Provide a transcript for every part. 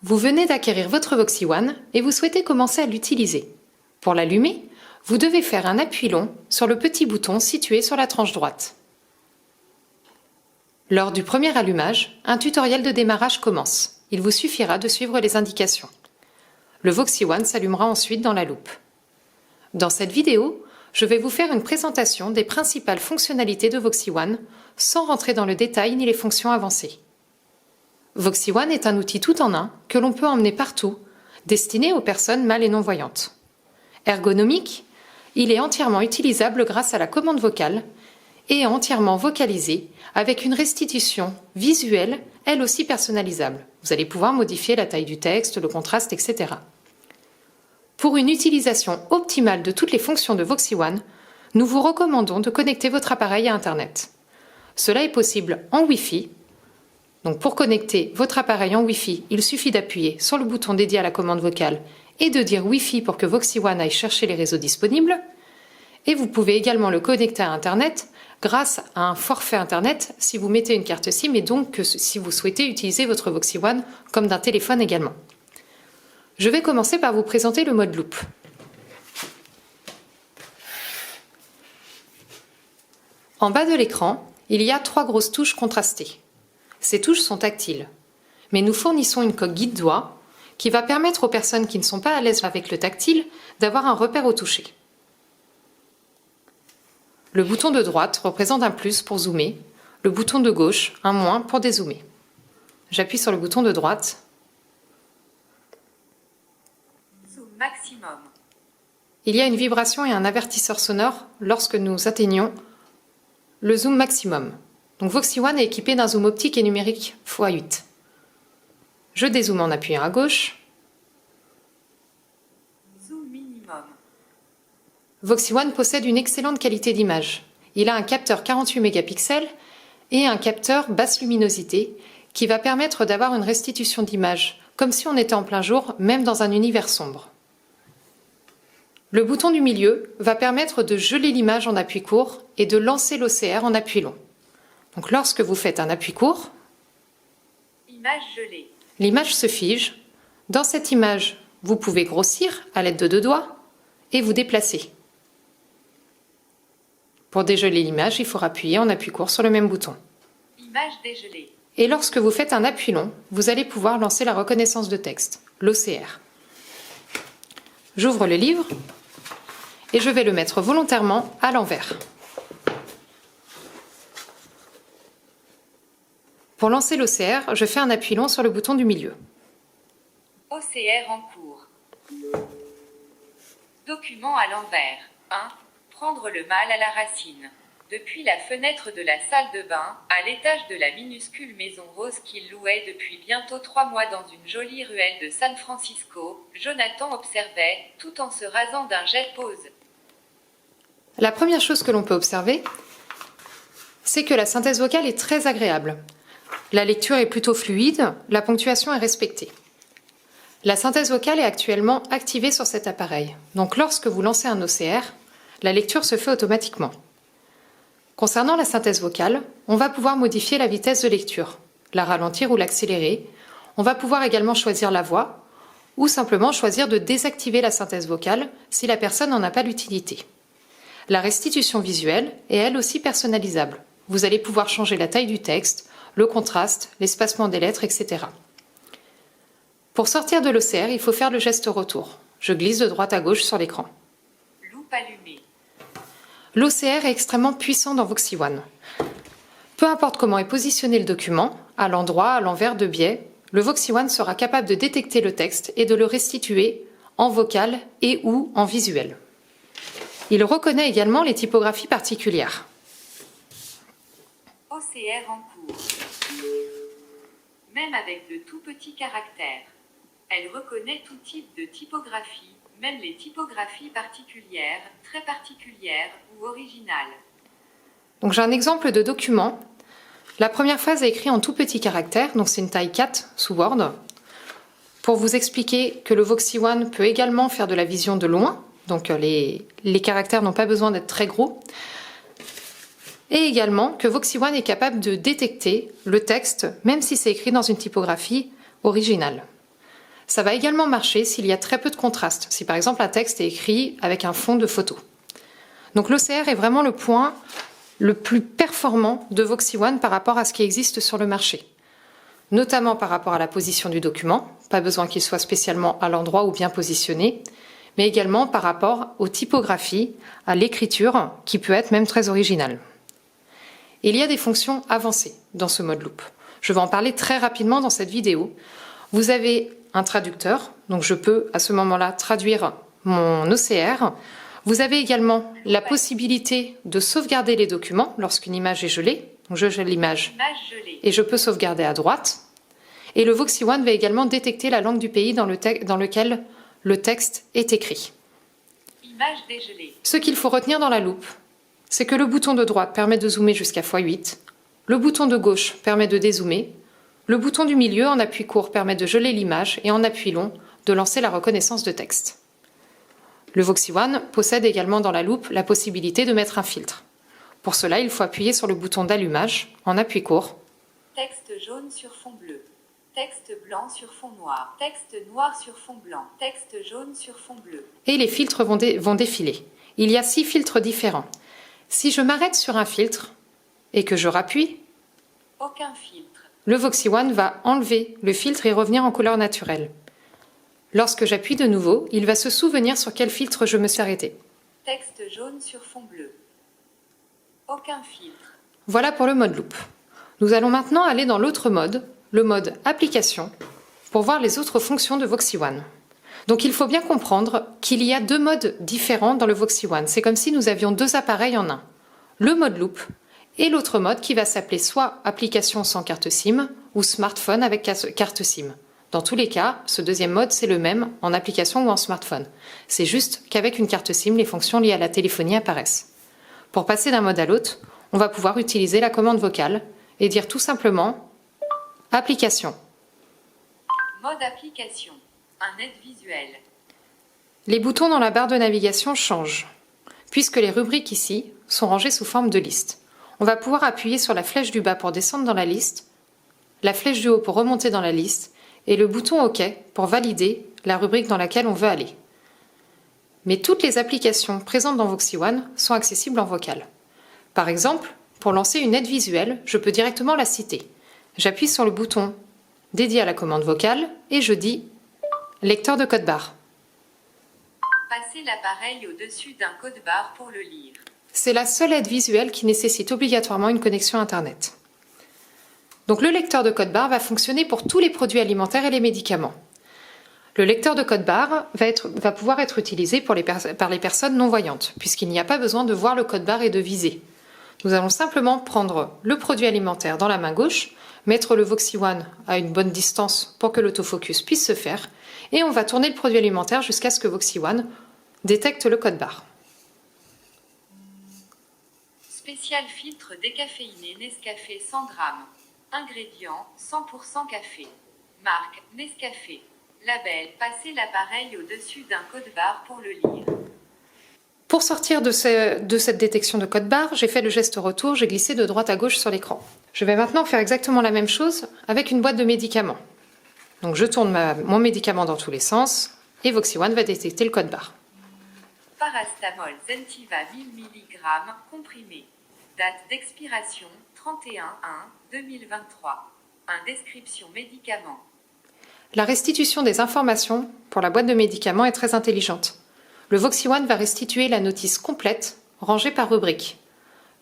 Vous venez d'acquérir votre Voxy One et vous souhaitez commencer à l'utiliser. Pour l'allumer, vous devez faire un appui long sur le petit bouton situé sur la tranche droite. Lors du premier allumage, un tutoriel de démarrage commence. Il vous suffira de suivre les indications. Le Voxy One s'allumera ensuite dans la loupe. Dans cette vidéo, je vais vous faire une présentation des principales fonctionnalités de Voxy One sans rentrer dans le détail ni les fonctions avancées. Voxy One est un outil tout en un que l'on peut emmener partout, destiné aux personnes mal et non-voyantes. Ergonomique, il est entièrement utilisable grâce à la commande vocale et entièrement vocalisé avec une restitution visuelle, elle aussi personnalisable. Vous allez pouvoir modifier la taille du texte, le contraste, etc. Pour une utilisation optimale de toutes les fonctions de Voxy One, nous vous recommandons de connecter votre appareil à Internet. Cela est possible en Wi-Fi. Donc pour connecter votre appareil en Wi-Fi, il suffit d'appuyer sur le bouton dédié à la commande vocale et de dire Wi-Fi pour que Voxy One aille chercher les réseaux disponibles. Et vous pouvez également le connecter à Internet grâce à un forfait Internet si vous mettez une carte SIM et donc si vous souhaitez utiliser votre Voxy One comme d'un téléphone également. Je vais commencer par vous présenter le mode loop. En bas de l'écran, il y a 3 grosses touches contrastées. Ces touches sont tactiles, mais nous fournissons une coque guide-doigt qui va permettre aux personnes qui ne sont pas à l'aise avec le tactile d'avoir un repère au toucher. Le bouton de droite représente un plus pour zoomer, le bouton de gauche un moins pour dézoomer. J'appuie sur le bouton de droite. Zoom maximum. Il y a une vibration et un avertisseur sonore lorsque nous atteignons le zoom maximum. Donc Voxy One est équipé d'un zoom optique et numérique x8. Je dézoome en appuyant à gauche. Zoom minimum. Voxy One possède une excellente qualité d'image. Il a un capteur 48 mégapixels et un capteur basse luminosité qui va permettre d'avoir une restitution d'image comme si on était en plein jour, même dans un univers sombre. Le bouton du milieu va permettre de geler l'image en appui court et de lancer l'OCR en appui long. Donc lorsque vous faites un appui court, Image gelée. l'image se fige. Dans cette image, vous pouvez grossir à l'aide de 2 doigts et vous déplacer. Pour dégeler l'image, il faut appuyer en appui court sur le même bouton. Image dégelée. Et lorsque vous faites un appui long, vous allez pouvoir lancer la reconnaissance de texte, l'OCR. J'ouvre le livre et je vais le mettre volontairement à l'envers. Pour lancer l'OCR, je fais un appui long sur le bouton du milieu. OCR en cours. Document à l'envers. 1. Prendre le mal à la racine. Depuis la fenêtre de la salle de bain, à l'étage de la minuscule maison rose qu'il louait depuis bientôt 3 mois dans une jolie ruelle de San Francisco, Jonathan observait, tout en se rasant d'un jet pause. La première chose que l'on peut observer, c'est que la synthèse vocale est très agréable. La lecture est plutôt fluide, la ponctuation est respectée. La synthèse vocale est actuellement activée sur cet appareil. Donc lorsque vous lancez un OCR, la lecture se fait automatiquement. Concernant la synthèse vocale, on va pouvoir modifier la vitesse de lecture, la ralentir ou l'accélérer. On va pouvoir également choisir la voix ou simplement choisir de désactiver la synthèse vocale si la personne n'en a pas l'utilité. La restitution visuelle est elle aussi personnalisable. Vous allez pouvoir changer la taille du texte, le contraste, l'espacement des lettres, etc. Pour sortir de l'OCR, il faut faire le geste retour. Je glisse de droite à gauche sur l'écran. Loupe allumée. L'OCR est extrêmement puissant dans Voxy One. Peu importe comment est positionné le document, à l'endroit, à l'envers, de biais, le Voxy One sera capable de détecter le texte et de le restituer en vocal et ou en visuel. Il reconnaît également les typographies particulières. OCR en cours. Même avec de tout petits caractères. Elle reconnaît tout type de typographie, même les typographies particulières, très particulières ou originales. Donc j'ai un exemple de document. La première phrase est écrite en tout petits caractères, donc c'est une taille 4 sous Word. Pour vous expliquer que le Voxy One peut également faire de la vision de loin, donc les caractères n'ont pas besoin d'être très gros. Et également que Voxy One est capable de détecter le texte, même si c'est écrit dans une typographie originale. Ça va également marcher s'il y a très peu de contraste, si par exemple un texte est écrit avec un fond de photo. Donc l'OCR est vraiment le point le plus performant de Voxy One par rapport à ce qui existe sur le marché. Notamment par rapport à la position du document, pas besoin qu'il soit spécialement à l'endroit ou bien positionné, mais également par rapport aux typographies, à l'écriture, qui peut être même très originale. Il y a des fonctions avancées dans ce mode loop. Je vais en parler très rapidement dans cette vidéo. Vous avez un traducteur, donc je peux à ce moment-là traduire mon OCR. Vous avez également la possibilité de sauvegarder les documents lorsqu'une image est gelée. Donc je gèle l'image et je peux sauvegarder à droite. Et le Voxy One va également détecter la langue du pays dans lequel le texte est écrit. Image dégelée. Ce qu'il faut retenir dans la loupe, c'est que le bouton de droite permet de zoomer jusqu'à x8, le bouton de gauche permet de dézoomer, le bouton du milieu en appui court permet de geler l'image et en appui long de lancer la reconnaissance de texte. Le Voxy One possède également dans la loupe la possibilité de mettre un filtre. Pour cela, il faut appuyer sur le bouton d'allumage en appui court. Texte jaune sur fond bleu. Texte blanc sur fond noir. Texte noir sur fond blanc. Texte jaune sur fond bleu. Et les filtres vont défiler. Il y a 6 filtres différents. Si je m'arrête sur un filtre et que je rappuie, aucun filtre. Le Voxy One va enlever le filtre et revenir en couleur naturelle. Lorsque j'appuie de nouveau, il va se souvenir sur quel filtre je me suis arrêté. Texte jaune sur fond bleu. Aucun filtre. Voilà pour le mode loop. Nous allons maintenant aller dans l'autre mode, le mode application, pour voir les autres fonctions de Voxy One. Donc il faut bien comprendre qu'il y a 2 modes différents dans le Voxy One. C'est comme si nous avions 2 appareils en un. Le mode loop et l'autre mode qui va s'appeler soit application sans carte SIM ou smartphone avec carte SIM. Dans tous les cas, ce deuxième mode, c'est le même en application ou en smartphone. C'est juste qu'avec une carte SIM, les fonctions liées à la téléphonie apparaissent. Pour passer d'un mode à l'autre, on va pouvoir utiliser la commande vocale et dire tout simplement « Application ». Mode application. Un aide visuel. Les boutons dans la barre de navigation changent, puisque les rubriques ici sont rangées sous forme de liste. On va pouvoir appuyer sur la flèche du bas pour descendre dans la liste, la flèche du haut pour remonter dans la liste, et le bouton OK pour valider la rubrique dans laquelle on veut aller. Mais toutes les applications présentes dans Voxy One sont accessibles en vocal. Par exemple, pour lancer une aide visuelle, je peux directement la citer. J'appuie sur le bouton dédié à la commande vocale et je dis « Lecteur de code barre ». Passez l'appareil au-dessus d'un code barre pour le lire. C'est la seule aide visuelle qui nécessite obligatoirement une connexion Internet. Donc le lecteur de code barre va fonctionner pour tous les produits alimentaires et les médicaments. Le lecteur de code barre va pouvoir être utilisé par les personnes non-voyantes, puisqu'il n'y a pas besoin de voir le code barre et de viser. Nous allons simplement prendre le produit alimentaire dans la main gauche, mettre le Voxy One à une bonne distance pour que l'autofocus puisse se faire, et on va tourner le produit alimentaire jusqu'à ce que Voxy One détecte le code barre. Spécial filtre décaféiné Nescafé 100 g. Ingrédients 100% café. Marque Nescafé. Label, passez l'appareil au-dessus d'un code barre pour le lire. Pour sortir de cette détection de code barre, j'ai fait le geste retour, j'ai glissé de droite à gauche sur l'écran. Je vais maintenant faire exactement la même chose avec une boîte de médicaments. Donc je tourne mon médicament dans tous les sens et Voxy One va détecter le code barre. Parastamol Zentiva 1000 mg comprimé. Date d'expiration 31/1/2023. Description médicament. La restitution des informations pour la boîte de médicaments est très intelligente. Le Voxy One va restituer la notice complète, rangée par rubrique.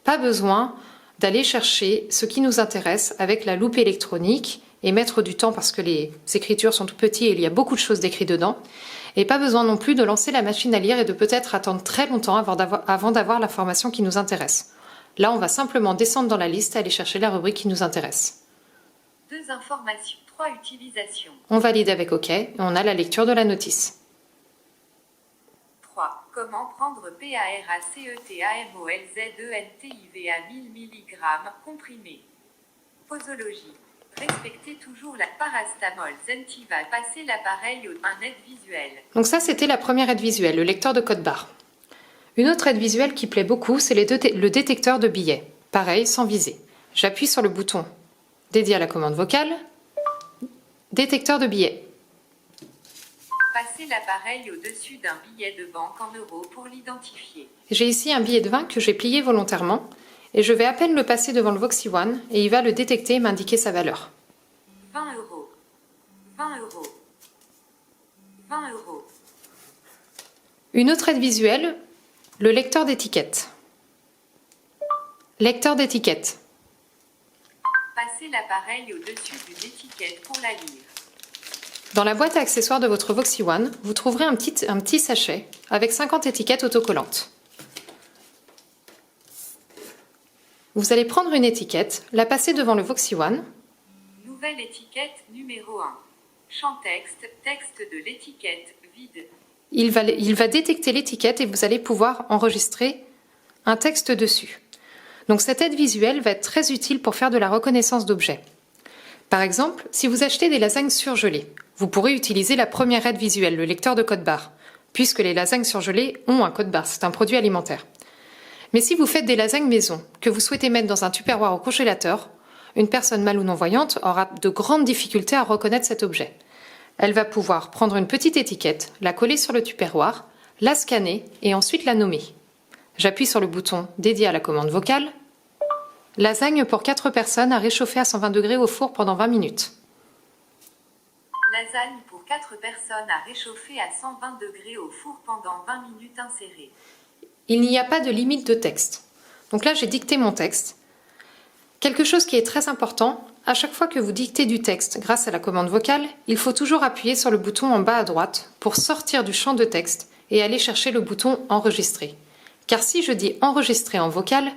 Pas besoin d'aller chercher ce qui nous intéresse avec la loupe électronique et mettre du temps parce que les écritures sont tout petites et il y a beaucoup de choses décrites dedans. Et pas besoin non plus de lancer la machine à lire et de peut-être attendre très longtemps avant d'avoir l'information qui nous intéresse. Là, on va simplement descendre dans la liste et aller chercher la rubrique qui nous intéresse. 2 informations, 3 utilisations. On valide avec OK et on a la lecture de la notice. 3. Comment prendre PARACETAMOLZENTIVA 1000 mg comprimé. Posologie. Respectez toujours la parastamol Zentiva. Passez l'appareil un aide visuelle. Donc ça, c'était la première aide visuelle, le lecteur de code barre. Une autre aide visuelle qui plaît beaucoup, c'est le détecteur de billets. Pareil, sans viser. J'appuie sur le bouton dédié à la commande vocale. Détecteur de billets. Passez l'appareil au-dessus d'un billet de banque en euros pour l'identifier. J'ai ici un billet de 20 que j'ai plié volontairement et je vais à peine le passer devant le Voxy One et il va le détecter et m'indiquer sa valeur. 20 euros. 20 euros. 20 euros. Une autre aide visuelle, le lecteur d'étiquette. Lecteur d'étiquette. Passez l'appareil au-dessus d'une étiquette pour la lire. Dans la boîte à accessoires de votre Voxy One, vous trouverez un petit sachet avec 50 étiquettes autocollantes. Vous allez prendre une étiquette, la passer devant le Voxy One. Nouvelle étiquette numéro 1. Champ texte, texte de l'étiquette, vide. Il va détecter l'étiquette et vous allez pouvoir enregistrer un texte dessus. Donc cette aide visuelle va être très utile pour faire de la reconnaissance d'objets. Par exemple, si vous achetez des lasagnes surgelées, vous pourrez utiliser la première aide visuelle, le lecteur de code barre, puisque les lasagnes surgelées ont un code barre, c'est un produit alimentaire. Mais si vous faites des lasagnes maison, que vous souhaitez mettre dans un tupperware au congélateur, une personne mal ou non-voyante aura de grandes difficultés à reconnaître cet objet. Elle va pouvoir prendre une petite étiquette, la coller sur le tupperware, la scanner et ensuite la nommer. J'appuie sur le bouton dédié à la commande vocale. Lasagne pour 4 personnes à réchauffer à 120 degrés au four pendant 20 minutes. Lasagne pour 4 personnes à réchauffer à 120 degrés au four pendant 20 minutes insérées. Il n'y a pas de limite de texte. Donc là, j'ai dicté mon texte. Quelque chose qui est très important, à chaque fois que vous dictez du texte grâce à la commande vocale, il faut toujours appuyer sur le bouton en bas à droite pour sortir du champ de texte et aller chercher le bouton enregistrer. Car si je dis enregistrer en vocal,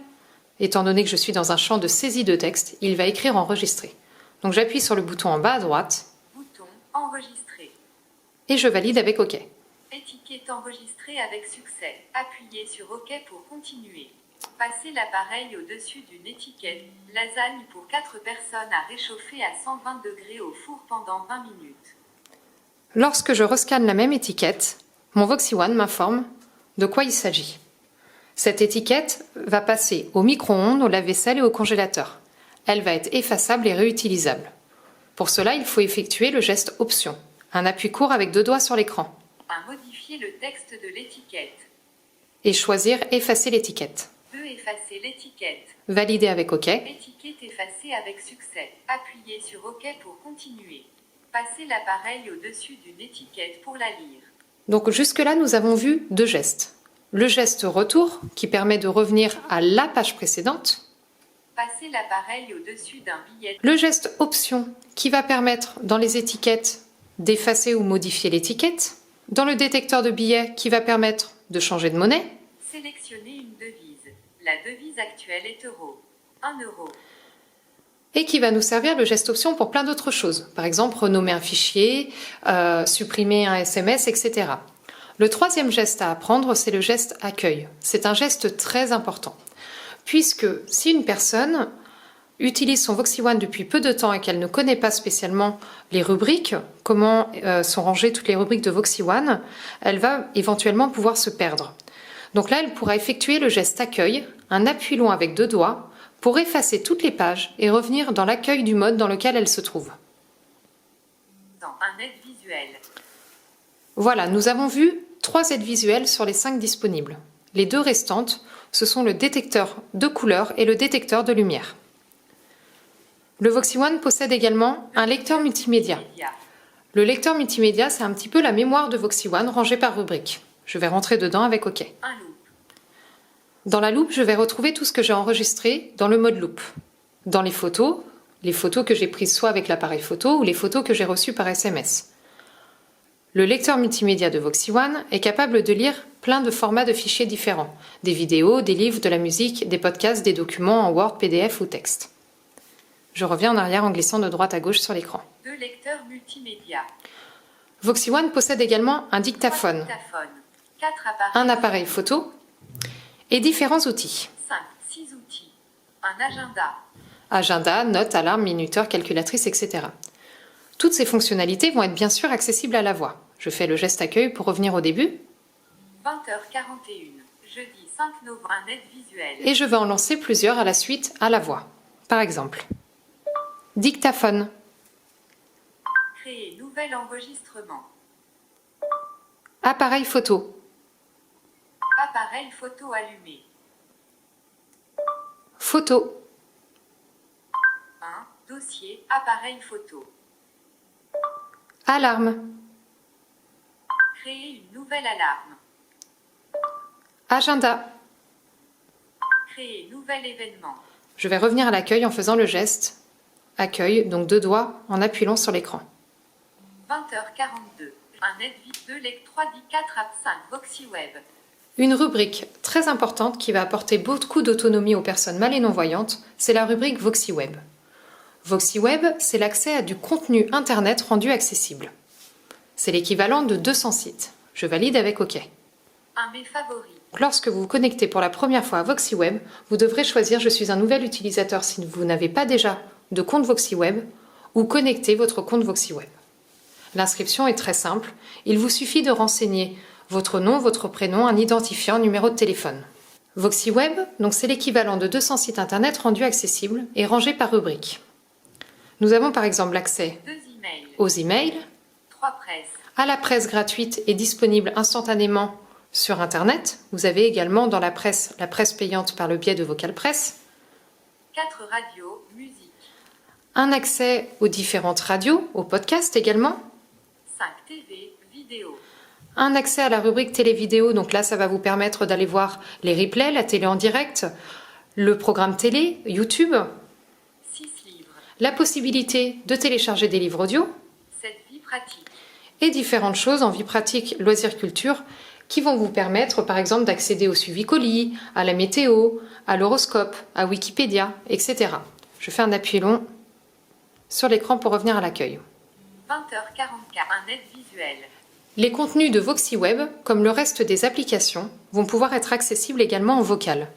étant donné que je suis dans un champ de saisie de texte, il va écrire enregistrer. Donc j'appuie sur le bouton en bas à droite. Bouton enregistrer. Et je valide avec OK. Étiquette enregistrée avec succès. Appuyez sur OK pour continuer. Passez l'appareil au-dessus d'une étiquette. Lasagne pour 4 personnes à réchauffer à 120 degrés au four pendant 20 minutes. Lorsque je rescanne la même étiquette, mon Voxy One m'informe de quoi il s'agit. Cette étiquette va passer au micro-ondes, au lave-vaisselle et au congélateur. Elle va être effaçable et réutilisable. Pour cela, il faut effectuer le geste Option, un appui court avec 2 doigts sur l'écran. À modifier le texte de l'étiquette. Et choisir Effacer l'étiquette. Effacer l'étiquette. Valider avec OK. Étiquette effacée avec succès. Appuyez sur OK pour continuer. Passez l'appareil au-dessus d'une étiquette pour la lire. Donc jusque-là, nous avons vu 2 gestes. Le geste retour, qui permet de revenir à la page précédente. Passez l'appareil au-dessus d'un billet. Le geste option, qui va permettre dans les étiquettes d'effacer ou modifier l'étiquette. Dans le détecteur de billets, qui va permettre de changer de monnaie. Sélectionnez une devise. La devise actuelle est euro. 1 euro. Et qui va nous servir le geste option pour plein d'autres choses. Par exemple, renommer un fichier, supprimer un SMS, etc. Le troisième geste à apprendre, c'est le geste accueil. C'est un geste très important. Puisque si une personne utilise son Voxy One depuis peu de temps et qu'elle ne connaît pas spécialement les rubriques, comment sont rangées toutes les rubriques de Voxy One, elle va éventuellement pouvoir se perdre. Donc là, elle pourra effectuer le geste accueil, un appui long avec 2 doigts, pour effacer toutes les pages et revenir dans l'accueil du mode dans lequel elle se trouve. Dans un aide visuel. Voilà, nous avons vu 3 aides visuelles sur les 5 disponibles. Les 2 restantes, ce sont le détecteur de couleurs et le détecteur de lumière. Le Voxy One possède également un lecteur multimédia. Le lecteur multimédia, c'est un petit peu la mémoire de Voxy One rangée par rubrique. Je vais rentrer dedans avec OK. Un loop. Dans la loupe, je vais retrouver tout ce que j'ai enregistré dans le mode loupe. Dans les photos que j'ai prises soit avec l'appareil photo ou les photos que j'ai reçues par SMS. Le lecteur multimédia de Voxy One est capable de lire plein de formats de fichiers différents. Des vidéos, des livres, de la musique, des podcasts, des documents en Word, PDF ou texte. Je reviens en arrière en glissant de droite à gauche sur l'écran. 2 lecteurs multimédia. Voxy One possède également un 3 dictaphone, dictaphones. 4 appareils. un appareil photo et différents outils. 5, 6 outils. Un agenda. Agenda, notes, alarme, minuteur, calculatrice, etc. Toutes ces fonctionnalités vont être bien sûr accessibles à la voix. Je fais le geste accueil pour revenir au début. 20h41. Jeudi 5 novembre. Un aide visuel. Et je vais en lancer plusieurs à la suite à la voix. Par exemple, dictaphone, Créer nouvel enregistrement. Appareil photo. Appareil photo allumé. Photo. 1. Dossier, appareil photo. Alarme. Créer une nouvelle alarme. Agenda. Créer nouvel événement. Je vais revenir à l'accueil en faisant le geste. Accueil, donc 2 doigts en appuyant sur l'écran. 20h42. Un NetVip 2 Lec 3D4 App 5 VoxyWeb. Une rubrique très importante qui va apporter beaucoup d'autonomie aux personnes mal et non-voyantes, c'est la rubrique VoxyWeb. VoxyWeb, c'est l'accès à du contenu Internet rendu accessible. C'est l'équivalent de 200 sites. Je valide avec OK. Un mes favoris. Lorsque vous vous connectez pour la première fois à VoxyWeb, vous devrez choisir « Je suis un nouvel utilisateur » si vous n'avez pas déjà de compte VoxyWeb ou connecter votre compte VoxyWeb. L'inscription est très simple. Il vous suffit de renseigner votre nom, votre prénom, un identifiant, un numéro de téléphone. VoxyWeb, donc c'est l'équivalent de 200 sites internet rendus accessibles et rangés par rubrique. Nous avons par exemple l'accès 2 emails. aux emails, 3 presses. à la presse gratuite et disponible instantanément sur Internet. Vous avez également dans la presse payante par le biais de VocalPress. 4 radios, musique. Un accès aux différentes radios, aux podcasts également. 5 TV, vidéo. Un accès à la rubrique télé-vidéo, donc là ça va vous permettre d'aller voir les replays, la télé en direct, le programme télé, YouTube. 6 livres. La possibilité de télécharger des livres audio. 7 vie pratique. Et différentes choses en vie pratique, loisirs, culture, qui vont vous permettre par exemple d'accéder au suivi colis, à la météo, à l'horoscope, à Wikipédia, etc. Je fais un appui long sur l'écran pour revenir à l'accueil. 20h44. Un aide visuel. Les contenus de VoxyWeb, comme le reste des applications, vont pouvoir être accessibles également en vocal.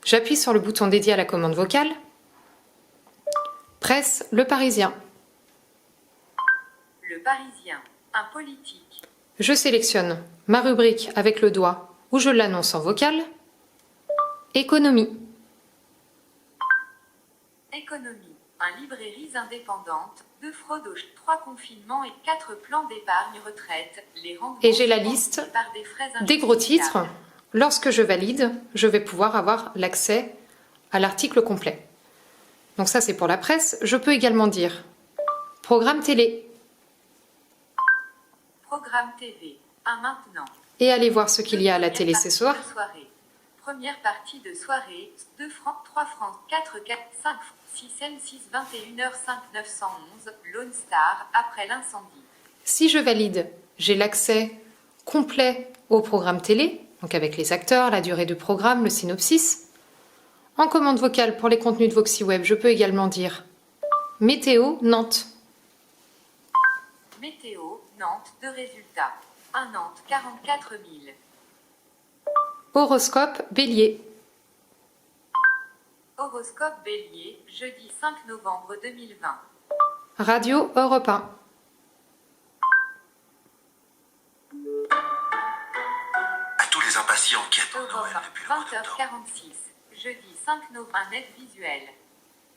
J'appuie sur le bouton dédié à la commande vocale. Presse Le Parisien. Le Parisien. Un politique. Je sélectionne ma rubrique avec le doigt ou je l'annonce en vocal. Économie. Économie. Un librairies indépendantes, 2 fraudes aux 3 confinements et 4 plans d'épargne retraite. Les rendements Et j'ai la sont liste remboursés par des frais des gros injustifiables. titres. Lorsque je valide, je vais pouvoir avoir l'accès à l'article complet. Donc ça c'est pour la presse. Je peux également dire programme télé Programme TV. Un maintenant. et aller voir ce qu'il y a à la télé ce soir. Soirée. Première partie de soirée. 2 francs, 3 francs, 4, 4, 5 francs. 6 M6 21h05 911. Lone Star. Après l'incendie. Si je valide, j'ai l'accès complet au programme télé, donc avec les acteurs, la durée du programme, le synopsis. En commande vocale pour les contenus de VoxyWeb, je peux également dire météo Nantes. Météo. Nantes. 2 résultats. 1 Nantes. 44 000. Horoscope Bélier. Horoscope Bélier. Jeudi 5 novembre 2020. Radio Europe 1. À tous les impatients qui attendent Europe Noël depuis le mois d'octobre. 20h46. Jeudi 5 novembre. Un aide visuel.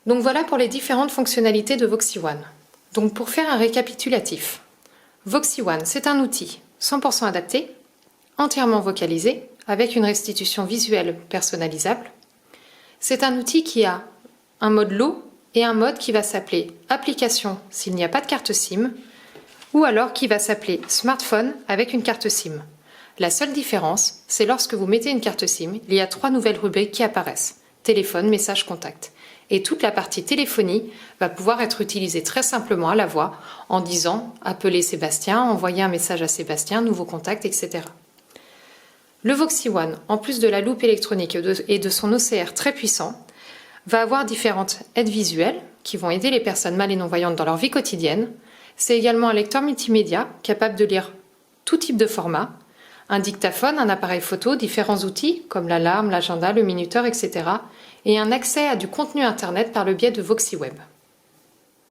Donc voilà pour les différentes fonctionnalités de VoxyOne. Donc pour faire un récapitulatif, VoxyOne c'est un outil 100% adapté, entièrement vocalisé, avec une restitution visuelle personnalisable. C'est un outil qui a un mode low et un mode qui va s'appeler application s'il n'y a pas de carte SIM, ou alors qui va s'appeler smartphone avec une carte SIM. La seule différence, c'est lorsque vous mettez une carte SIM, il y a 3 nouvelles rubriques qui apparaissent. Téléphone, message, contact. Et toute la partie téléphonie va pouvoir être utilisée très simplement à la voix en disant « Appeler Sébastien »,« Envoyer un message à Sébastien »,« Nouveau contact », etc. Le VoxyOne, en plus de la loupe électronique et de son OCR très puissant, va avoir différentes aides visuelles qui vont aider les personnes mal et non-voyantes dans leur vie quotidienne. C'est également un lecteur multimédia capable de lire tout type de format, un dictaphone, un appareil photo, différents outils comme l'alarme, l'agenda, le minuteur, etc. et un accès à du contenu Internet par le biais de VoxyWeb.